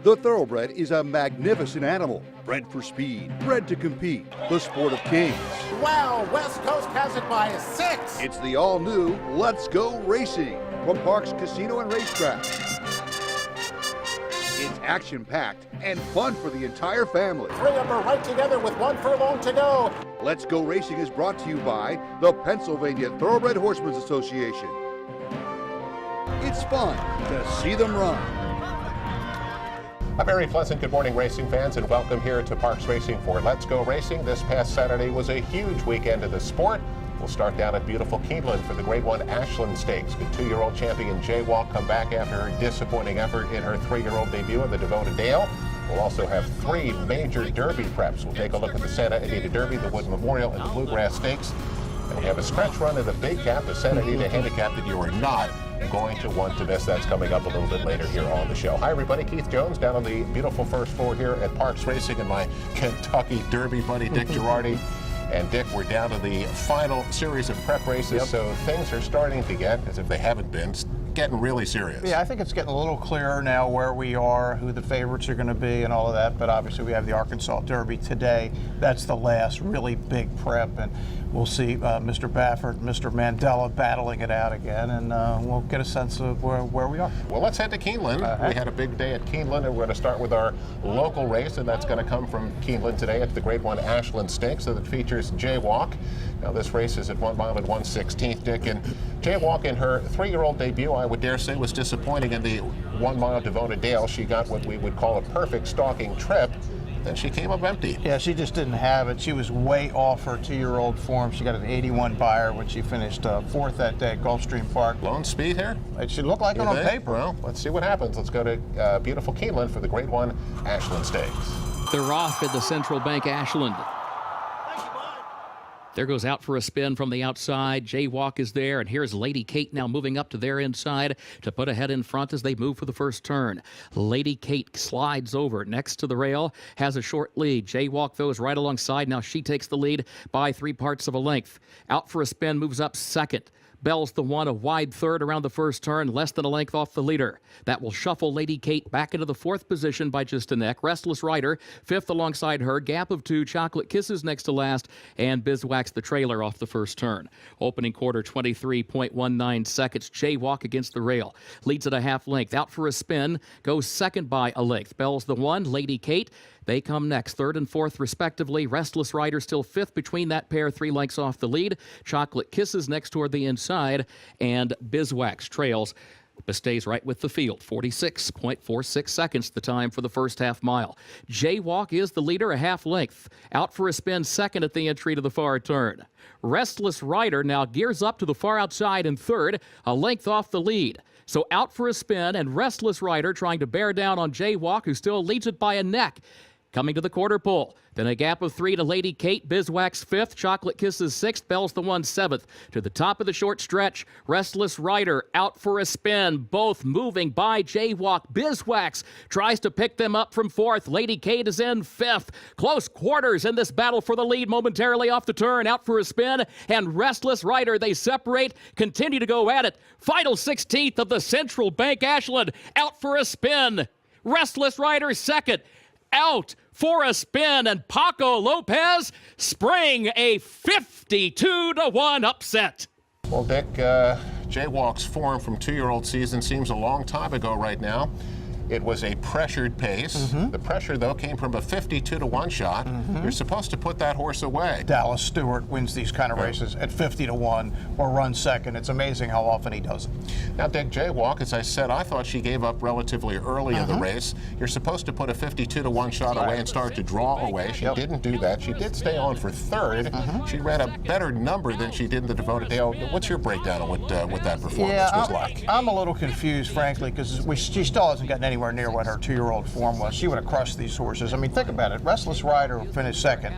The thoroughbred is a magnificent animal, bred for speed, bred to compete, the sport of kings. Wow, West Coast has it by 6. It's the all-new Let's Go Racing from Parks Casino and Racetrack. It's action-packed and fun for the entire family. 3 of them are right together with 1 furlong to go. Let's Go Racing is brought to you by the Pennsylvania Thoroughbred Horsemen's Association. It's fun to see them run. A very pleasant good morning, racing fans, and welcome here to Parks Racing for Let's Go Racing. This past Saturday was a huge weekend of the sport. We'll start down at beautiful Keeneland for the Grade 1 Ashland Stakes. Good 2-year-old champion Jaywalk come back after her disappointing effort in her 3-year-old debut in the Devoted Dale. We'll also have 3 major Derby preps. We'll take a look at the Santa Anita Derby, the Wood Memorial, and the Bluegrass Stakes. And we have a scratch run in the Big Cap, the Santa Anita Handicap that you are not going to want to miss. That's coming up a little bit later here on the show. Hi everybody, Keith Jones down on the beautiful first floor here at Parks Racing and my Kentucky Derby buddy Dick Girardi. And Dick, we're down to the final series of prep races, so things are starting to get, as if they haven't been, getting really serious. Yeah, I think it's getting a little clearer now where we are, who the favorites are going to be and all of that, but obviously we have the Arkansas Derby today. That's the last really big prep, and we'll see Mr. Baffert, Mr. Mandela battling it out again, and we'll get a sense of where we are. Well, let's head to Keeneland. We had a big day at Keeneland, and we're going to start with our local race, and that's going to come from Keeneland today at the Grade 1 Ashland Stakes, so that features Jaywalk. Now, this race is at 1 mile and 1/16th, Dick, and Jaywalk in her 3-year-old debut, I would dare say, was disappointing in the 1 mile Devoted Dale. She got what we would call a perfect stalking trip. Then she came up empty. Yeah, she just didn't have it. She was way off her 2-year-old form. She got an 81 buyer when she finished 4th that day at Gulfstream Park. Lone speed here? It should look like it on paper. Well, let's see what happens. Let's go to beautiful Keeneland for the Grade 1 Ashland Stakes. They're off at the Central Bank Ashland. There goes Out for a Spin from the outside. Jaywalk is there, and here's Lady Kate now moving up to their inside to put ahead in front as they move for the first turn. Lady Kate slides over next to the rail, has a short lead. Jaywalk, though, is right alongside. Now she takes the lead by 3/4 of a length. Out for a Spin moves up second. Bell's the one, a wide third around the first turn, less than a length off the leader. That will shuffle Lady Kate back into the 4th position by just a neck. Restless Rider, 5th alongside her. Gap of 2, Chocolate Kisses next to last, and Bizwax the trailer off the first turn. Opening quarter, 23.19 seconds. Jaywalk against the rail. Leads at a half length. Out for a Spin, goes second by a length. Bell's the one, Lady Kate. They come next, 3rd and 4th respectively. Restless Rider still 5th between that pair, 3 lengths off the lead. Chocolate Kisses next toward the inside, and Bizwax trails but stays right with the field. 46.46 seconds the time for the first half mile. Jaywalk is the leader, a half length. Out for a Spin, second at the entry to the far turn. Restless Rider now gears up to the far outside in 3rd, a length off the lead. So Out for a Spin and Restless Rider trying to bear down on Jaywalk, who still leads it by a neck. Coming to the quarter pole. Then a gap of 3 to Lady Kate. Bizwax 5th. Chocolate Kisses 6th. Bell's the one 7th. To the top of the short stretch, Restless Rider Out for a Spin. Both moving by Jaywalk. Bizwax tries to pick them up from 4th. Lady Kate is in 5th. Close quarters in this battle for the lead momentarily off the turn. Out for a Spin. And Restless Rider, they separate. Continue to go at it. Final 16th of the Central Bank Ashland. Out for a Spin. Restless Rider second. Out for a Spin, and Paco Lopez spring a 52-1 upset. Well, Dick, Jaywalk's form from 2-year-old season seems a long time ago right now. It was a pressured pace. The pressure, though, came from a 52-1 shot. You're supposed to put that horse away. Dallas Stewart wins these kind of races at 50-1 or runs second. It's amazing how often he does it. Now, Dick, Jaywalk, as I said, I thought she gave up relatively early in the race. You're supposed to put a 52-1 shot away and start to draw away. She didn't do that. She did stay on for 3rd. She ran a better number than she did in the Devoted Dale. What's your breakdown on what that performance was like? I'm a little confused, frankly, because she still hasn't gotten anywhere near what her 2-year-old form was. She would have crushed these horses. I mean, think about it. Restless Rider finished second,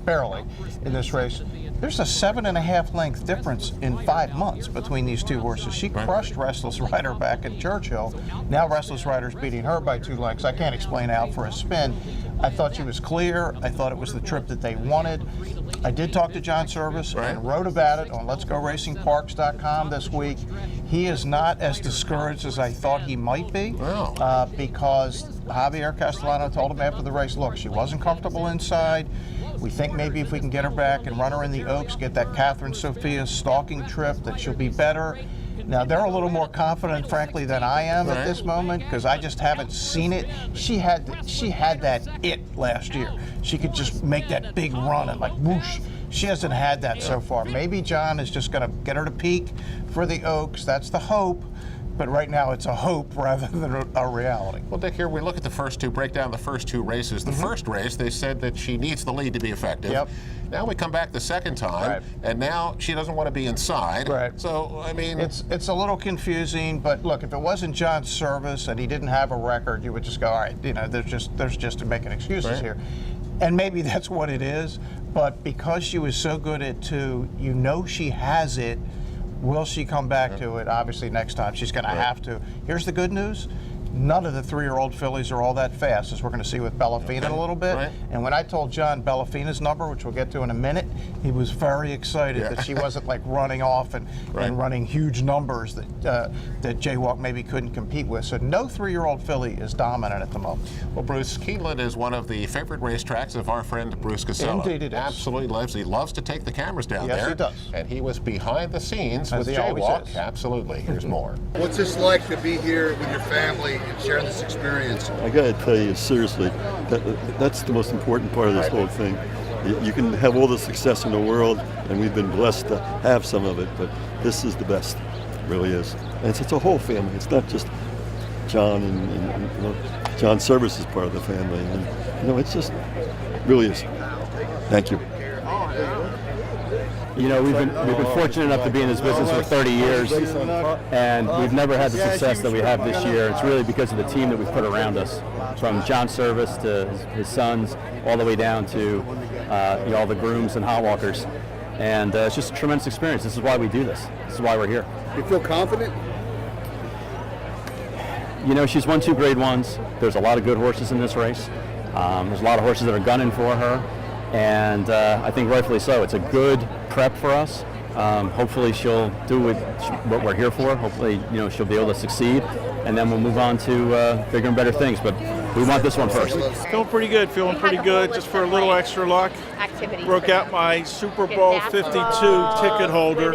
barely, in this race. There's a 7.5 length difference in 5 months between these two horses. She crushed Restless Rider back at Churchill. Now Restless Rider's beating her by 2 lengths. I can't explain Out for a Spin. I thought she was clear. I thought it was the trip that they wanted. I did talk to John Service and wrote about it on Let'sGoRacingParks.com this week. He is not as discouraged as I thought he might be, because Javier Castellano told him after the race, look, she wasn't comfortable inside. We think maybe if we can get her back and run her in the Oaks, get that Catherine Sophia stalking trip, that she'll be better. Now, they're a little more confident, frankly, than I am at this moment, because I just haven't seen it. She had that it last year. She could just make that big run and like whoosh. She hasn't had that so far. Maybe John is just going to get her to peak for the Oaks. That's the hope. But right now it's a hope rather than a reality. Well, Dick, here we look at the first two, break down the first two races. The first race, they said that she needs the lead to be effective. Yep. Now we come back the second time, and now she doesn't want to be inside. Right. So, I mean... It's a little confusing, but look, if it wasn't John's service and he didn't have a record, you would just go, all right, you know, there's just making excuses here. And maybe that's what it is, but because she was so good at 2, you know she has it. Will she come back to it? Obviously, next time she's going to have to. Here's the good news. None of the 3-year-old fillies are all that fast, as we're going to see with Bellafina in a little bit. And when I told John Bellafina's number, which we'll get to in a minute, he was very excited that she wasn't like running off and running huge numbers that Jaywalk maybe couldn't compete with. So no 3-year-old filly is dominant at the moment. Well, Bruce, Keeneland is one of the favorite racetracks of our friend Bruce Casella. Indeed it is. Absolutely loves. He loves to take the cameras down there. Yes, he does. And he was behind the scenes As with he always Jaywalk. is. Absolutely. Here's more. What's this like to be here with your family and share this experience? I got to tell you, seriously, that's the most important part of this whole thing. You can have all the success in the world, and we've been blessed to have some of it, but this is the best. It really is. And it's a whole family. It's not just John and you know, John's service is part of the family. And, you know, it's just, really is. Thank you. You know, we've been fortunate enough to be in this business for 30 years, and we've never had the success that we have this year. It's really because of the team that we've put around us, from John's service to his sons, all the way down to you know, all the grooms and hot walkers. And it's just a tremendous experience. This is why we do this. This is why we're here. You feel confident? You know, she's won 2 Grade 1s. There's a lot of good horses in this race. There's a lot of horses that are gunning for her. And I think rightfully so. It's a good prep for us. Hopefully she'll do what we're here for. Hopefully, you know, she'll be able to succeed, and then we'll move on to bigger and better things. But we want this one first. Feeling pretty good. Just for a little extra luck. Broke out my Super Bowl 52 ticket holder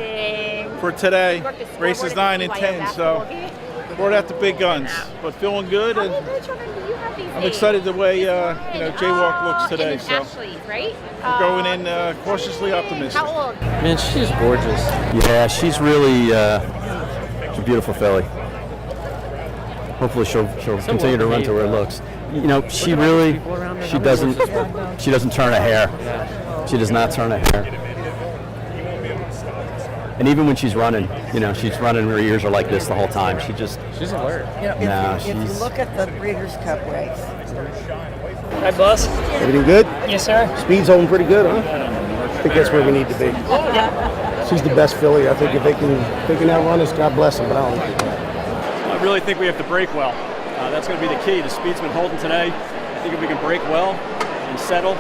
for today. Races 9 and 10. So brought out the big guns, but feeling good, and I'm excited the way you know, Jaywalk looks today. So we're going in cautiously optimistic. Man, she's gorgeous. Yeah, she's really she's a beautiful filly. Hopefully she'll continue to run to where it looks. You know, she doesn't turn a hair. She does not turn a hair. And even when she's running, you know, she's running, her ears are like this the whole time. She's alert. You know, if you look at the Breeders' Cup race. Hi, boss. Everything good? Yes, sir. Speed's holding pretty good, huh? I think that's where we need to be. She's the best filly. I think if they can outrun us, God bless them, but I don't think they can. I really think we have to break well. That's going to be the key. The speed's been holding today. I think if we can break well and settle,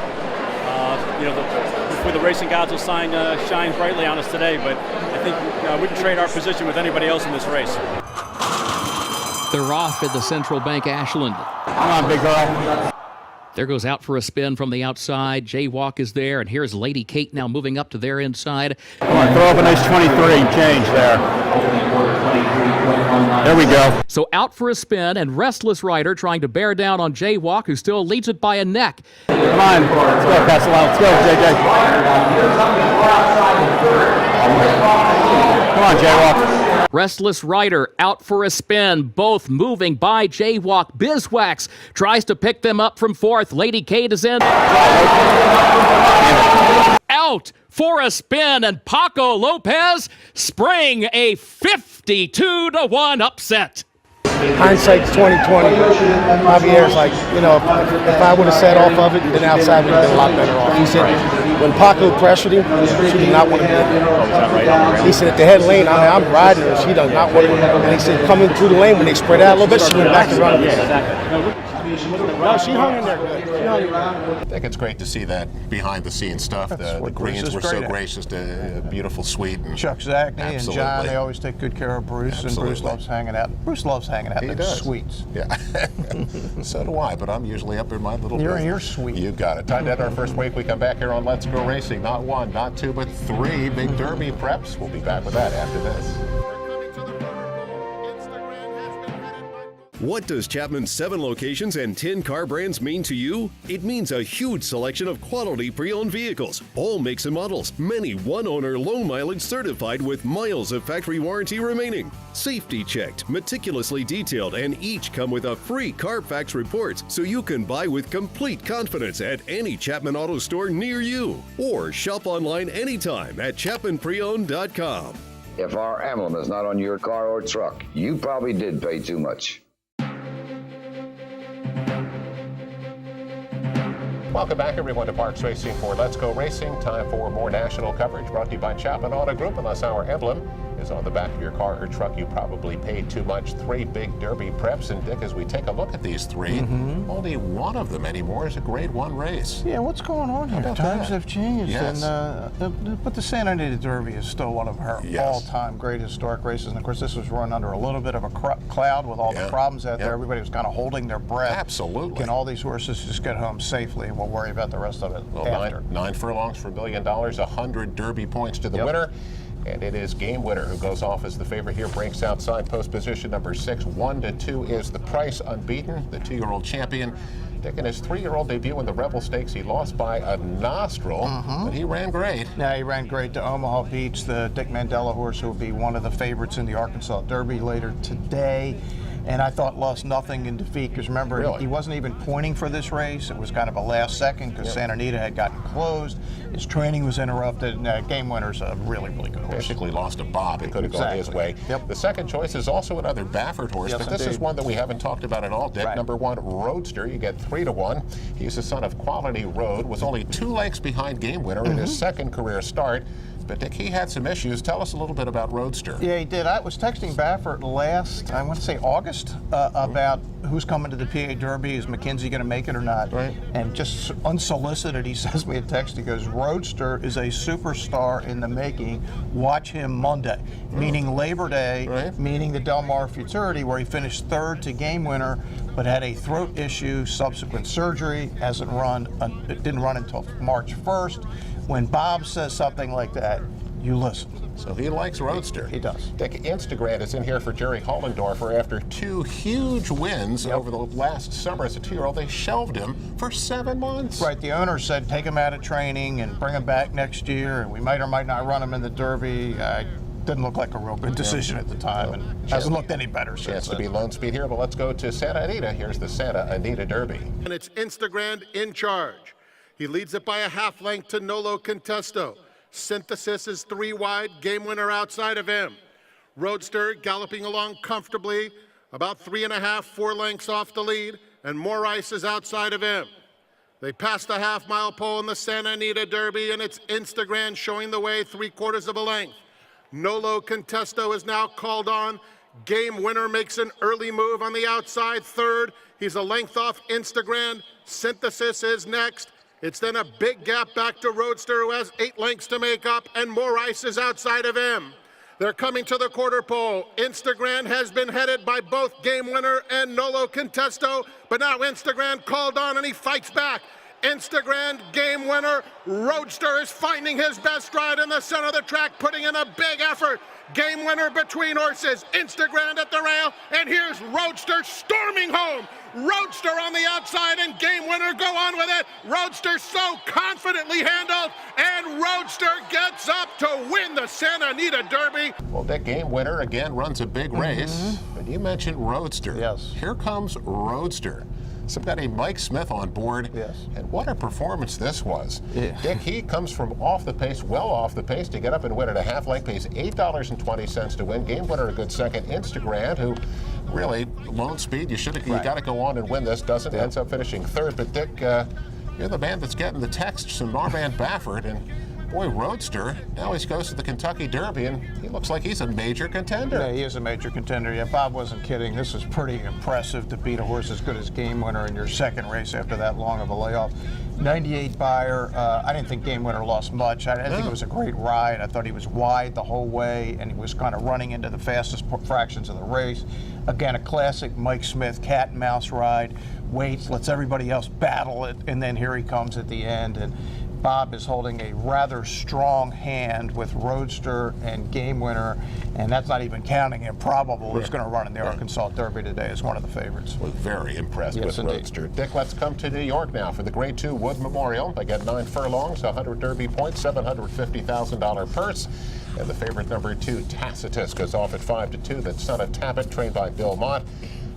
you know, hopefully the racing gods will shine brightly on us today, but I think we can trade our position with anybody else in this race. They're off at the Central Bank Ashland. Come on, big girl. There goes out for a spin from the outside. Jaywalk is there, and here's Lady Kate now moving up to their inside. Come on, throw up a nice 23 and change there. There we go. So out for a spin, and Restless Rider trying to bear down on Jaywalk, who still leads it by a neck. Come on, let's go, Castellano. Let's go, JJ. Come on, Jaywalk. Restless Rider out for a spin, both moving by Jaywalk. Bizwax tries to pick them up from fourth. Lady Kate is in. Out for a spin, and Paco Lopez spring a 52-1 upset. Hindsight's 20/20. Javier's like, you know, if I would have set off of it, then outside would have been a lot better off. He said when Paco pressured him, she did not want to be. He said at the head lane, I'm riding her, she does not want to. And he said coming through the lane when they spread out a little bit, she went back and run. No, she hung in there good. She hung in there. I think it's great to see that behind-the-scenes stuff. The Greens were so gracious, a beautiful suite. And Chuck Zackney and John, they always take good care of Bruce, and Bruce loves hanging out. Bruce loves hanging out in the suites. Yeah, so do I, but I'm usually up in my little You're in your suite. You got it. Time to end our first week. We come back here on Let's Go Racing. Not one, not two, but three big Derby preps. We'll be back with that after this. What does Chapman's 7 locations and 10 car brands mean to you? It means a huge selection of quality pre-owned vehicles, all makes and models, many one-owner low mileage certified with miles of factory warranty remaining. Safety checked, meticulously detailed, and each come with a free Carfax report so you can buy with complete confidence at any Chapman Auto store near you. Or shop online anytime at ChapmanPreowned.com. If our emblem is not on your car or truck, you probably did pay too much. Welcome back, everyone, to Parks Racing for Let's Go Racing. Time for more national coverage brought to you by Chapman Auto Group. Unless our emblem is on the back of your car or truck, you probably paid too much. 3 big Derby preps. And Dick, as we take a look at these 3, only one of them anymore is a Grade 1 race. Yeah, what's going on here? Times have changed. Yes. And, but the Santa Anita Derby is still one of her all-time great historic races. And, of course, this was run under a little bit of a cloud with all the problems out there. Everybody was kind of holding their breath. Absolutely. Can all these horses just get home safely, and we'll worry about the rest of it after. 9 furlongs for $1 million, 100 Derby points to the winner. And it is Game Winner who goes off as the favorite here. Brinks outside post position number 6. 1-2 is the price. Unbeaten, the 2-year-old champion. Dick, in his 3-year-old debut in the Rebel Stakes, he lost by a nostril, but he ran great. Yeah, he ran great to Omaha Beach, the Dick Mandela horse, who will be one of the favorites in the Arkansas Derby later today. And I thought lost nothing in defeat, because remember, he wasn't even pointing for this race. It was kind of a last second because Santa Anita had gotten closed. His training was interrupted. And Game Winner's a really, really good horse. Basically lost a bob. It could have gone his way. The second choice is also another Baffert horse, but this is one that we haven't talked about at all, Dick. Number 1, Roadster. You get 3-1. He's the son of Quality Road, was only 2 lengths behind Game Winner in his second career start. But Dick, he had some issues. Tell us a little bit about Roadster. Yeah, he did. I was texting Baffert last, I want to say August, about who's coming to the PA Derby. Is McKenzie going to make it or not? And just unsolicited, he sends me a text. He goes, Roadster is a superstar in the making. Watch him Monday, meaning Labor Day, meaning the Del Mar Futurity, where he finished 3rd to Game Winner, but had a throat issue, subsequent surgery, hasn't run, it didn't run until March 1st. When Bob says something like that, you listen. So he likes Roadster. He does. Dick, Instagram is in here for Jerry Hollendorfer. After 2 huge wins over the last summer as a 2-year-old, they shelved him for 7 months. Right. The owner said take him out of training and bring him back next year, and we might or might not run him in the Derby. Didn't look like a real good decision at the time, and hasn't looked any better since. Chance to be lone speed here, but let's go to Santa Anita. Here's the Santa Anita Derby. And it's Instagram in charge. He leads it by a half length to Nolo Contesto. Synthesis is 3 wide, Game Winner outside of him. Roadster galloping along comfortably, about 3.5, 4 lengths off the lead, and More Ice is outside of him. They passed the half-mile pole in the Santa Anita Derby, and it's Instagram showing the way 3/4 of a length. Nolo Contesto is now called on. Game Winner makes an early move on the outside, 3rd. He's a length off Instagram. Synthesis is next. It's then a big gap back to Roadster, who has 8 lengths to make up, and More Ice is outside of him. They're coming to the quarter pole. Instagram has been headed by both Game Winner and Nolo Contesto, but now Instagram called on and he fights back. Instagram, Game Winner, Roadster is finding his best stride in the center of the track, putting in a big effort. Game Winner between horses, Instagram at the rail, and here's Roadster storming home. Roadster on the outside and Game Winner go on with it. Roadster so confidently handled, and Roadster gets up to win the Santa Anita Derby. Well, that Game Winner again runs a big race, but you mentioned Roadster. Yes. Here comes Roadster. Some guy named Mike Smith on board. Yes. And what a performance this was. Yeah. Dick, he comes from off the pace, well off the pace, to get up and win at a half-length pace, $8.20 to win. Game Winner a good second. Instagram, who really, lone speed, you got to go on and win this, doesn't, ends up finishing 3rd. But Dick, you're the man that's getting the texts from our man Baffert, and boy, Roadster, now he goes to the Kentucky Derby, and he looks like he's a major contender. Yeah, he is a major contender. Yeah, Bob wasn't kidding. This is pretty impressive to beat a horse as good as Game Winner in your second race after that long of a layoff. 98 buyer. I didn't think Game Winner lost much. I think it was a great ride. I thought he was wide the whole way, and he was kind of running into the fastest fractions of the race. Again, a classic Mike Smith cat and mouse ride. Waits, lets everybody else battle it, and then here he comes at the end. And Bob is holding a rather strong hand with Roadster and Game Winner, and that's not even counting Improbable, who's going to run in the Arkansas Derby today as one of the favorites. Was very impressed with Roadster. Dick, let's come to New York now for the Grade 2 Wood Memorial. They get 9 furlongs, 100 Derby points, $750,000 purse. And the favorite number 2, Tacitus, goes off at 5-2. That's Son of Tabit, trained by Bill Mott.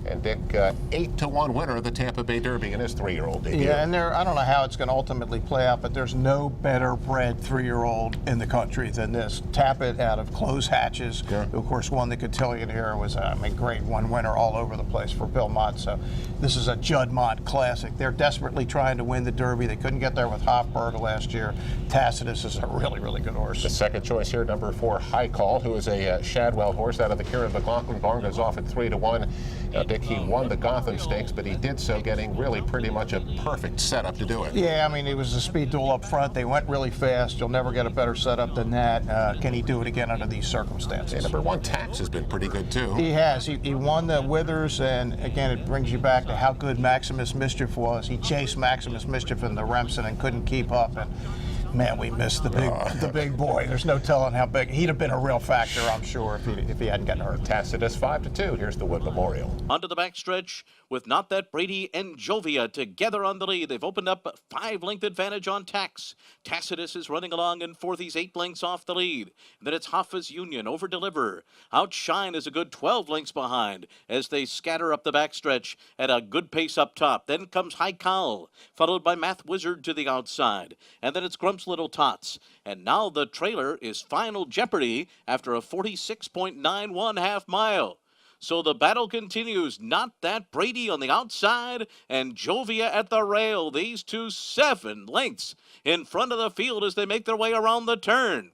And Dick, 8-1 winner of the Tampa Bay Derby in his 3-year-old debut. Yeah, and I don't know how it's going to ultimately play out, but there's no better bred 3-year-old in the country than this. Tappet out of Close Hatches, who of course won the Cotillion era, was a Grade 1 winner all over the place for Bill Mott. So this is a Judd Mott classic. They're desperately trying to win the Derby. They couldn't get there with Hofburg last year. Tacitus is a really, really good horse. The second choice here, number 4, High Call, who is a Shadwell horse out of the Kieran McLaughlin barn, goes off at 3-1. Now, Dick, he won the Gotham Stakes, but he did so getting really pretty much a perfect setup to do it. Yeah, I mean, it was a speed duel up front. They went really fast. You'll never get a better setup than that. Can he do it again under these circumstances? Yeah, number 1, Tax, has been pretty good, too. He has. He won the Withers, and again, it brings you back to how good Maximus Mischief was. He chased Maximus Mischief in the Remsen and couldn't keep up. And man, we missed the big boy. There's no telling how big. He'd have been a real factor, I'm sure, if he hadn't gotten hurt. Tacitus 5-2. Here's the Wood Memorial. Onto the backstretch with Not That Brady and Jovia together on the lead. They've opened up a 5-length advantage on Tax. Tacitus is running along in fourth. He's 8 lengths off the lead. And then it's Hoffa's Union over Deliver. Outshine is a good 12 lengths behind as they scatter up the backstretch at a good pace up top. Then comes High Cowl, followed by Math Wizard to the outside. And then it's Grump's Little Tots. And now the trailer is Final Jeopardy after a 46.91 half mile. So the battle continues. Not That Brady on the outside and Jovia at the rail. These two 7 lengths in front of the field as they make their way around the turn.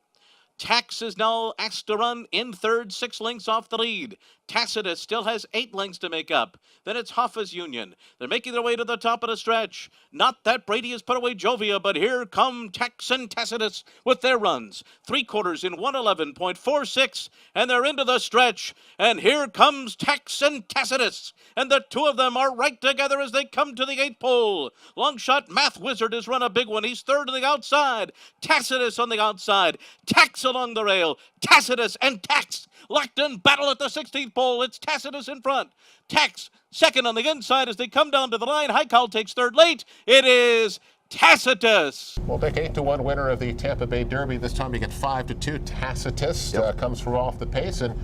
Tax is now asked to run in third, 6 lengths off the lead. Tacitus still has 8 lengths to make up. Then it's Hoffa's Union. They're making their way to the top of the stretch. Not That Brady has put away Jovia, but here come Tax and Tacitus with their runs. 3/4 in 111.46, and they're into the stretch. And here comes Tax and Tacitus, and the two of them are right together as they come to the 8th pole. Long shot Math Wizard has run a big one. He's third on the outside. Tacitus on the outside. Tax along the rail. Tacitus and Tax locked in battle at the 16th pole. It's Tacitus in front. Tax second on the inside as they come down to the line. High Call takes third late. It is Tacitus. Well, Dick, 8-1 winner of the Tampa Bay Derby. This time you get 5-2. Tacitus comes from off the pace and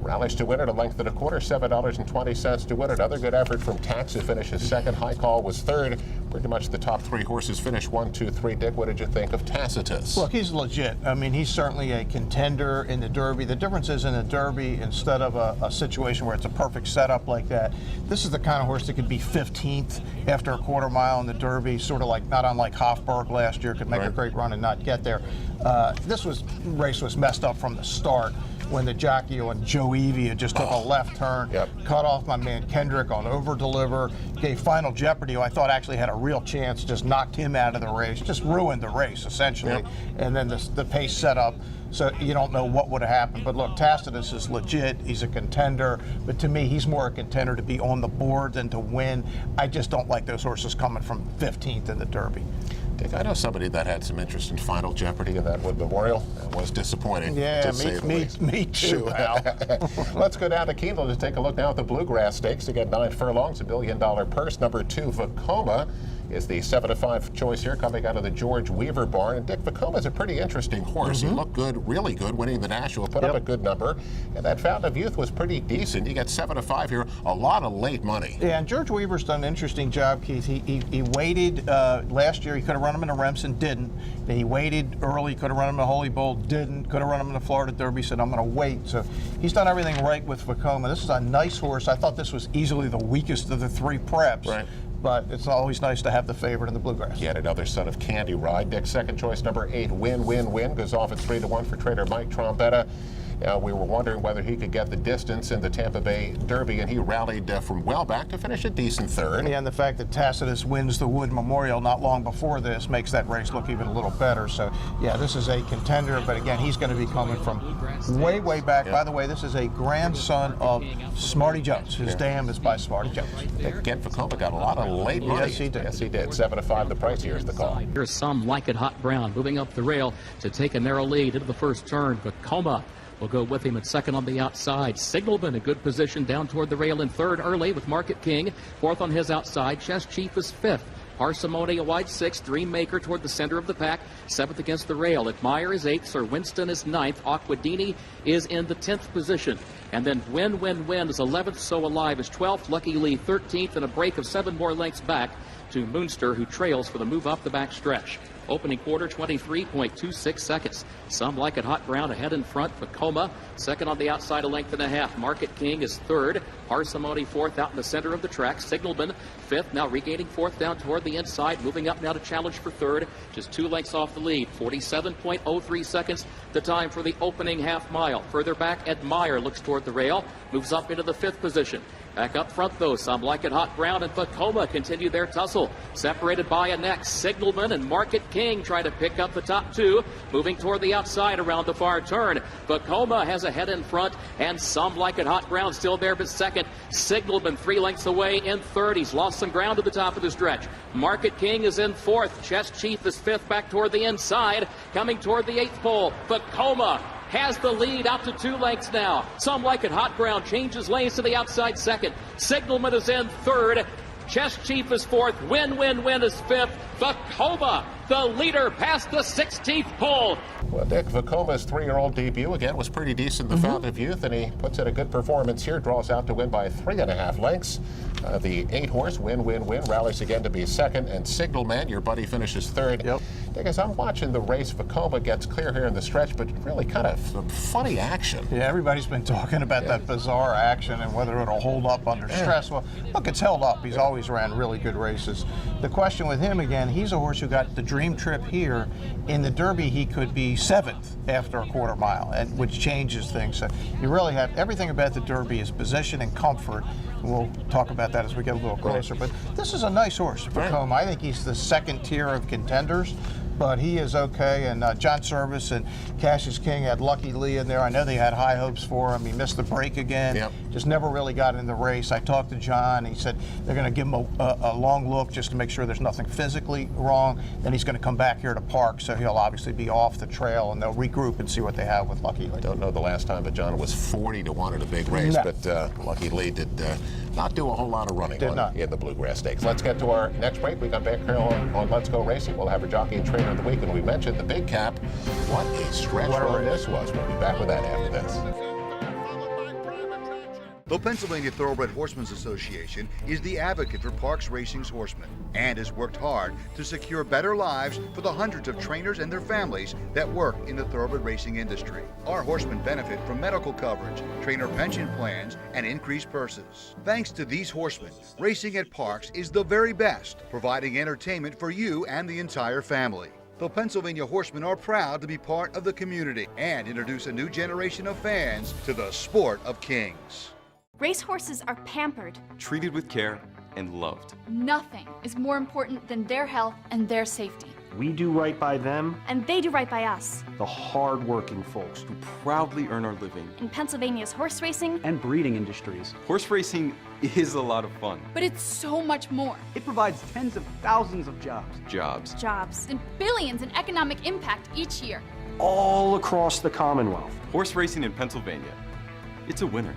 rallies to win it, a length and a quarter, $7.20 to win it. Another good effort from Tax, who finishes second. High Call was third. Pretty much the top 3 horses finished 1, 2, 3. Dick, what did you think of Tacitus? Look, he's legit. I mean, he's certainly a contender in the Derby. The difference is in the Derby, instead of a situation where it's a perfect setup like that, this is the kind of horse that could be 15th after a quarter mile in the Derby, sort of like, not unlike Hofburg last year, could make a great run and not get there. This race was messed up from the start when the jockey on Joe Evie just took a left turn, cut off my man Kendrick on over deliver, gave Final Jeopardy, who I thought actually had a real chance, just knocked him out of the race, just ruined the race essentially, and then the pace set up. So you don't know what would have happened. But look, Tacitus is legit. He's a contender. But to me, he's more a contender to be on the board than to win. I just don't like those horses coming from 15th in the Derby. Dick, I know somebody that had some interest in Final Jeopardy in that Wood Memorial. It was disappointing. Yeah, me too, Al. Let's go down to Keeneland to take a look now at the Bluegrass Stakes to get 9 furlongs, $1 million purse. Number 2, Vacoma, is the 7-5 choice here, coming out of the George Weaver barn. And Dick, Vacoma's a pretty interesting horse. He looked good, really good, winning the National, put up a good number. And that Fountain of Youth was pretty decent. You get 7-5 here, a lot of late money. Yeah, and George Weaver's done an interesting job, Keith. He waited last year. He could have run him in a Remsen, didn't. He waited early, could have run him in a Holy Bull, didn't. Could have run him in the Florida Derby, said, I'm going to wait. So he's done everything right with Vacoma. This is a nice horse. I thought this was easily the weakest of the 3 preps. Right. but it's always nice to have the favorite in the Bluegrass. Yet another son of Candy Ride. Dick's second choice, number 8, Win goes off at 3-1 for trainer Mike Trombetta. We were wondering whether he could get the distance in the Tampa Bay Derby, and he rallied from well back to finish a decent third. Yeah, and the fact that Tacitus wins the Wood Memorial not long before this makes that race look even a little better. So, yeah, this is a contender, but again, he's going to be coming from way, way back. By the way, this is a grandson of Smarty Jones. His dam is by Smarty Jones. Again, Vekoma got a lot of late money. Yes, he did. Yes, he did. 7-5 the price. Here's the call. Here's Some Like It Hot Brown moving up the rail to take a narrow lead into the first turn. Vekoma will go with him at second on the outside. Signalman in good position down toward the rail in third early with Market King. Fourth on his outside. Chess Chief is fifth. Parsimony a wide sixth. Dreammaker toward the center of the pack. Seventh against the rail. Admire is eighth. Sir Winston is ninth. Aquadini is in the 10th position. And then Win is 11th. So Alive is 12th. Lucky Lee 13th. And a break of 7 more lengths back to Moonster, who trails for the move up the back stretch. Opening quarter, 23.26 seconds. Some Like It Hot Brown ahead in front. Vekoma, second on the outside, a length and a half. Market King is third. Parsimony fourth out in the center of the track. Signalman fifth, now regaining fourth down toward the inside. Moving up now to challenge for third. Just 2 lengths off the lead. 47.03 seconds, the time for the opening half mile. Further back, Admire looks toward the rail. Moves up into the 5th position. Back up front, though, Some Like It Hot Brown and Vekoma continue their tussle. Separated by a neck. Signalman and Market King try to pick up the top 2. Moving toward the outside around the far turn. Vekoma has a head in front, and Some Like It Hot Brown still there, but second. Signalman 3 lengths away in third. He's lost some ground at the top of the stretch. Market King is in fourth. Chess Chief is fifth, back toward the inside. Coming toward the 8th pole. Vekoma has the lead out to 2 lengths now. Some Like It Hot Brown changes lanes to the outside second. Signalman is in third. Chess Chief is fourth. Win is fifth. Vekoma, the leader, past the 16th pole. Well, Dick, Vekoma's 3-year-old debut, again, was pretty decent, the fountain of youth, and he puts in a good performance here, draws out to win by 3.5 lengths. The 8-horse, Win, rallies again to be second, and Signalman, your buddy, finishes third. Yep. Dick, as I'm watching the race, Vekoma gets clear here in the stretch, but really kind of some funny action. Yeah, everybody's been talking about that bizarre action and whether it'll hold up under stress. Well, look, it's held up. He's always ran really good races. The question with him, again, he's a horse who got the dream trip here. In the Derby, he could be 7th after a quarter mile, and which changes things. So you really have everything about the Derby is position and comfort. We'll talk about that as we get a little closer. But this is a nice horse, Vekoma. I think he's the second tier of contenders, but he is okay. And John Service and Cassius King had Lucky Lee in there. I know they had high hopes for him. He missed the break again. Just never really got in the race. I talked to John. He said they're going to give him a long look just to make sure there's nothing physically wrong. Then he's going to come back here to park, so he'll obviously be off the trail, and they'll regroup and see what they have with Lucky Lee. I don't know the last time, but John was 40-1 in a big race, but Lucky Lee did not do a whole lot of running in the Bluegrass Stakes. Let's get to our next break. We got back here on Let's Go Racing. We'll have our jockey and trainer of the week, and we mentioned the big cap. What a stretch run this was. We'll be back with that after this. The Pennsylvania Thoroughbred Horsemen's Association is the advocate for Parks Racing's horsemen and has worked hard to secure better lives for the hundreds of trainers and their families that work in the thoroughbred racing industry. Our horsemen benefit from medical coverage, trainer pension plans, and increased purses. Thanks to these horsemen, racing at Parks is the very best, providing entertainment for you and the entire family. The Pennsylvania Horsemen are proud to be part of the community and introduce a new generation of fans to the sport of kings. Racehorses are pampered, treated with care, and loved. Nothing is more important than their health and their safety. We do right by them, and they do right by us. The hard-working folks who proudly earn our living in Pennsylvania's horse racing and breeding industries. Horse racing is a lot of fun. But it's so much more. It provides tens of thousands of jobs. Jobs, and billions in economic impact each year. All across the Commonwealth. Horse racing in Pennsylvania. It's a winner.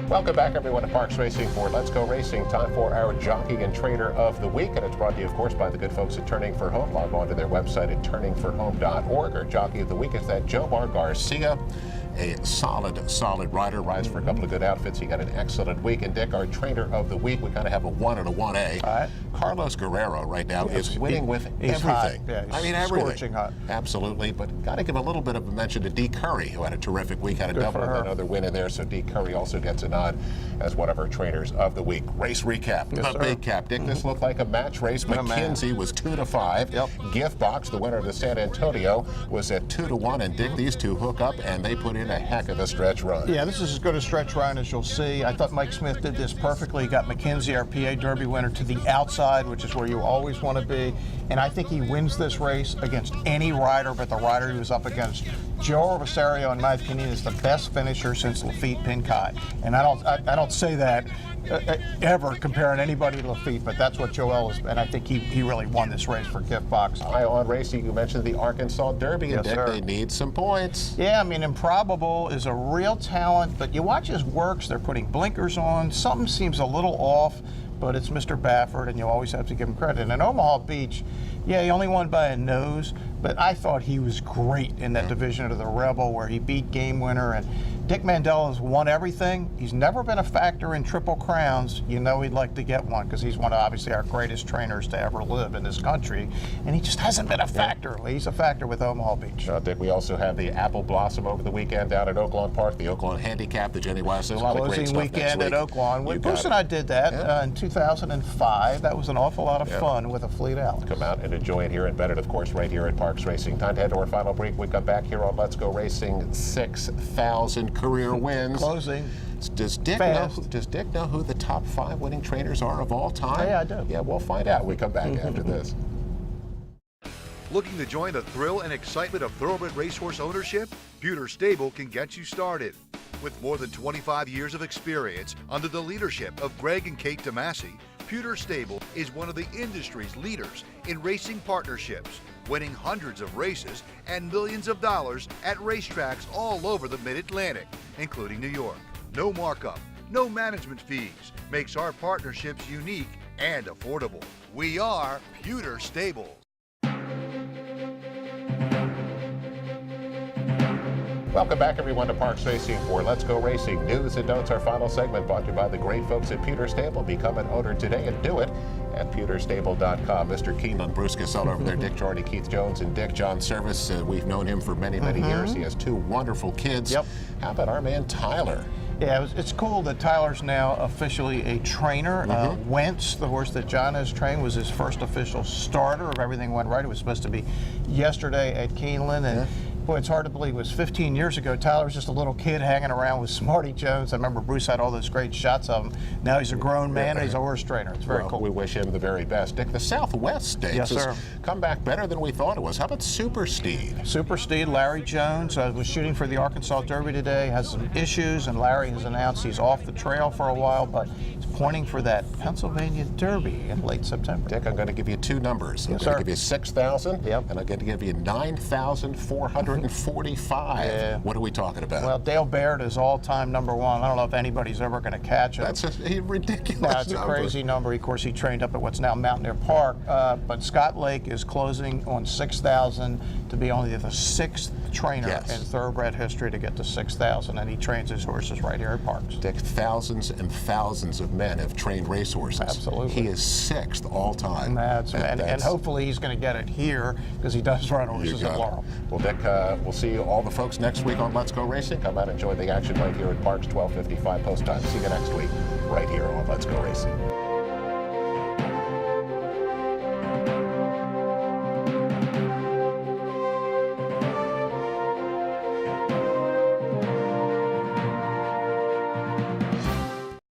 Welcome back, everyone, to Parks Racing for Let's Go Racing. Time for our jockey and trainer of the week, and it's brought to you, of course, by the good folks at Turning for Home. Log on to their website at turningforhome.org. Our jockey of the week is that Jomar Garcia, a solid rider, rides for a couple of good outfits. He got an excellent week. And Dick, our trainer of the week, we kind of have a 1 and a 1A. Carlos Guerrero right now is winning with he's hot. everything. Yeah, he's I mean, everything. scorching hot. Absolutely, but got to give a little bit of a mention to Dee Curry, who had a terrific week, had a double and another win in there, so Dee Curry also gets a nod as one of our trainers of the week. Race recap, the big cap. Dick, this looked like a match race. McKinsey was 2-5. Gift Box, the winner of the San Antonio, was at 2-1, and Dick, these two hook up, and they put in a heck of a stretch run. Yeah, this is as good a stretch run as you'll see. I thought Mike Smith did this perfectly. He got McKinsey, our PA Derby winner, to the outside, which is where you always want to be. And I think he wins this race against any rider, but the rider he was up against, Joe Rosario and Matt Canine, is the best finisher since Lafitte Pinkai. And I don't say that ever comparing anybody to Lafitte, but that's what Joel is, and I think he really won this race for Gift Box. Eye on racing, you mentioned the Arkansas Derby, and Yes, Dick, they need some points. Yeah, I mean, Improbable is a real talent, but you watch his works, they're putting blinkers on, something seems a little off, but it's Mr. Baffert, and you always have to give him credit. And Omaha Beach, yeah, he only won by a nose, but I thought he was great in that division of the Rebel where he beat Game Winner, and Dick Mandela's won everything. He's never been a factor in Triple Crowns. You know he'd like to get one because he's one of obviously our greatest trainers to ever live in this country, and he just hasn't been a factor. He's a factor with Omaha Beach. Dick, we also have the Apple Blossom over the weekend down at Oaklawn Park, the Oaklawn Handicap, the Jenny Weiss, a lot of great stuff weekend next week. at Oaklawn. Bruce and I did that in 2005. That was an awful lot of fun with a fleet out. Come out and enjoy it here and bet it, of course, right here at Parks Racing. Time to head to our final break. We come back here on Let's Go Racing. 6,000 career wins. Closing. Does Dick know who the top 5 winning trainers are of all time? Yeah, I do. Yeah, we'll find out when we come back after this. Looking to join the thrill and excitement of thoroughbred racehorse ownership? Pewter Stable can get you started. With more than 25 years of experience under the leadership of Greg and Kate DeMasi, Pewter Stable is one of the industry's leaders in racing partnerships, winning hundreds of races and millions of dollars at racetracks all over the Mid-Atlantic, including New York. No markup, no management fees makes our partnerships unique and affordable. We are Pewter Stable. Welcome back, everyone, to Parks Racing for Let's Go Racing News and Notes. Our final segment brought to you by the great folks at Pewter Stable. Become an owner today and do it at pewterstable.com. Mr. Keeneland, Bruce Casella over there, Dick Jordy, Keith Jones, and Dick John Service. We've known him for many, many years. He has 2 wonderful kids. Yep. How about our man Tyler? Yeah, it's cool that Tyler's now officially a trainer. Wentz, the horse that John has trained, was his first official starter. If everything went right, it was supposed to be yesterday at Keeneland. And boy, it's hard to believe it was 15 years ago. Tyler was just a little kid hanging around with Smarty Jones. I remember Bruce had all those great shots of him. Now he's a grown man and he's a horse trainer. It's very cool. We wish him the very best. Dick, the Southwest Stakes has come back better than we thought it was. How about Super Steed? Super Steed, Larry Jones, was shooting for the Arkansas Derby today, has some issues, and Larry has announced he's off the trail for a while, but he's pointing for that Pennsylvania Derby in late September. Dick, I'm going to give you 2 numbers. I'm going to give you 6,000, and I'm going to give you 9,445. Yeah. What are we talking about? Well, Dale Baird is all-time #1. I don't know if anybody's ever going to catch him. That's a ridiculous That's a number. crazy number. Of course, he trained up at what's now Mountaineer Park, but Scott Lake is closing on 6,000 to be only the 6th trainer in thoroughbred history to get to 6,000, and he trains his horses right here at Parks. Dick, thousands and thousands of men have trained racehorses. Absolutely. He is 6th all time. And hopefully he's going to get it here because he does run horses at Laurel. Well, Dick, we'll see all the folks next week on Let's Go Racing. Come out and enjoy the action right here at Parks, 12:55 post time. See you next week right here on Let's Go Racing.